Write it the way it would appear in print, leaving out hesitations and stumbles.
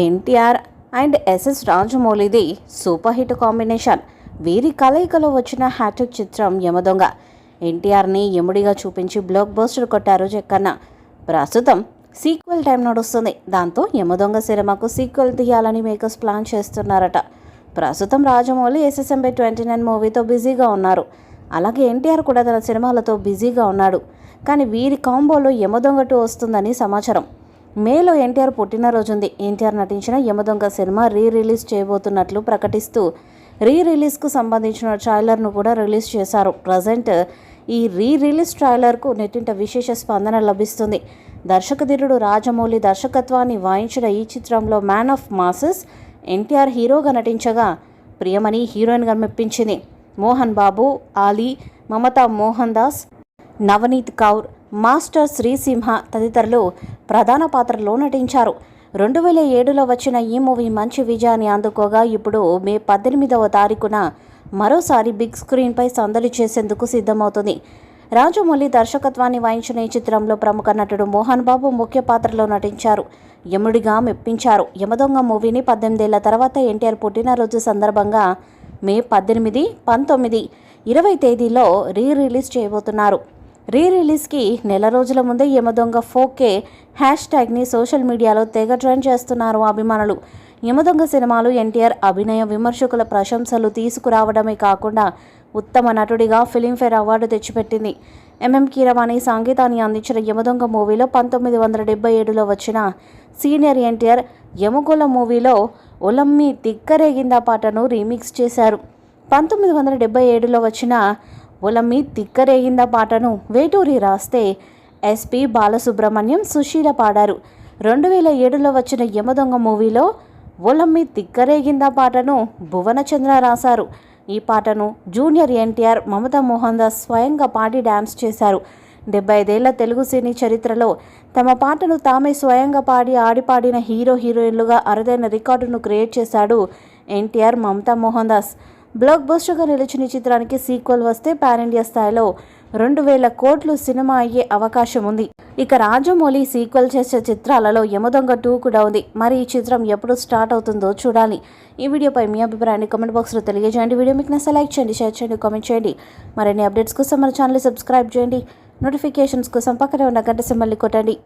NTR and SS రాజమౌళిది super hit combination. వీరి కలయికలో వచ్చిన హ్యాట్రిక్ చిత్రం యమదొంగ. ఎన్టీఆర్ని యముడిగా చూపించి బ్లాక్ బస్టర్ కొట్టారు జక్కన్న. ప్రస్తుతం సీక్వెల్ టైం నడుస్తుంది. దాంతో యమదొంగ సినిమాకు సీక్వెల్ తీయాలని మేకర్స్ ప్లాన్ చేస్తున్నారట. ప్రస్తుతం రాజమౌళి ఎస్ఎస్ఎంబై 29 మూవీతో బిజీగా ఉన్నారు. అలాగే ఎన్టీఆర్ కూడా తన సినిమాలతో బిజీగా ఉన్నాడు. కానీ వీరి కాంబోలో యమదొంగ 2 వస్తుందని సమాచారం. మేలో ఎన్టీఆర్ పుట్టినరోజుంది. ఎన్టీఆర్ నటించిన యమదొంగ సినిమా రిలీజ్ చేయబోతున్నట్లు ప్రకటిస్తూ రిలీజ్కు సంబంధించిన ట్రైలర్ను కూడా రిలీజ్ చేశారు. ప్రజెంట్ ఈ రిలీజ్ ట్రైలర్కు నెట్టింట విశేష స్పందన లభిస్తుంది. దర్శకధీరుడు రాజమౌళి దర్శకత్వాన్ని వహించిన ఈ చిత్రంలో మ్యాన్ ఆఫ్ మాసెస్ ఎన్టీఆర్ హీరోగా నటించగా, ప్రియమణి హీరోయిన్గా మెప్పించింది. మోహన్ బాబు, ఆలీ, మమతా మోహన్ దాస్, నవనీత్ కౌర్, మాస్టర్ శ్రీసింహ తదితరులు ప్రధాన పాత్రలో నటించారు. 2007లో వచ్చిన ఈ మూవీ మంచి విజయాన్ని అందుకోగా, ఇప్పుడు మే 18వ తారీఖున మరోసారి బిగ్ స్క్రీన్పై సందడి చేసేందుకు సిద్ధమవుతుంది. రాజమౌళి దర్శకత్వాన్ని వహించిన ఈ చిత్రంలో ప్రముఖ నటుడు మోహన్ బాబు ముఖ్య పాత్రలో నటించారు. యముడిగా మెప్పించారు. యమదొంగ మూవీని 18 ఏళ్ల తర్వాత ఎన్టీఆర్ పుట్టినరోజు సందర్భంగా మే 18, 19, 20 తేదీలో రిలీజ్ చేయబోతున్నారు. రిలీజ్కి నెల రోజుల ముందే యమదొంగ 4K హ్యాష్ట్యాగ్ని సోషల్ మీడియాలో తెగ ట్రెండ్ చేస్తున్నారు అభిమానులు. యమదొంగ సినిమాలు ఎన్టీఆర్ అభినయ విమర్శకుల ప్రశంసలు తీసుకురావడమే కాకుండా ఉత్తమ నటుడిగా ఫిలింఫేర్ అవార్డు తెచ్చిపెట్టింది. ఎంఎం కీరవాణి సంగీతాన్ని అందించిన యమదొంగ మూవీలో 1977లో వచ్చిన సీనియర్ ఎన్టీఆర్ యమగోళ మూవీలో ఒలమ్మి తిక్కరేగిందా పాటను రీమిక్స్ చేశారు. 1977లో వచ్చిన ఒలమ్మి తిక్కరేగిందా పాటను వేటూరి రాస్తే ఎస్పి బాలసుబ్రహ్మణ్యం, సుశీల పాడారు. 2007లో వచ్చిన యమదొంగ మూవీలో ఒలమ్మి తిక్కరేగిందా పాటను భువనచంద్ర రాశారు. ఈ పాటను జూనియర్ ఎన్టీఆర్, మమతా మోహన్ దాస్ స్వయంగా పాడి డ్యాన్స్ చేశారు. 75 ఏళ్ల తెలుగు సినీ చరిత్రలో తమ పాటను తామే స్వయంగా పాడి ఆడిపాడిన హీరోయిన్లుగా అరుదైన రికార్డును క్రియేట్ చేశాడు ఎన్టీఆర్, మమతా మోహన్ దాస్. బ్లాక్ బస్టర్గా నిలిచిన చిత్రానికి సీక్వెల్ వస్తే పాన్ ఇండియా స్థాయిలో 2000 కోట్లు సినిమా అయ్యే అవకాశం ఉంది. ఇక రాజమౌళి సీక్వెల్ చేసే చిత్రాలలో యమదొంగ 2 కూడా ఉంది. మరి ఈ చిత్రం ఎప్పుడు స్టార్ట్ అవుతుందో చూడాలి. ఈ వీడియోపై మీ అభిప్రాయాన్ని కామెంట్ బాక్స్లో తెలియజేయండి. వీడియో మీకు నచ్చితే లైక్ చేయండి, షేర్ చేయండి, కామెంట్ చేయండి. మరిన్ని అప్డేట్స్ కోసం మన ఛానల్ సబ్స్క్రైబ్ చేయండి. నోటిఫికేషన్స్ కోసం పక్కనే ఉన్న గంట సింబల్ని కొట్టండి.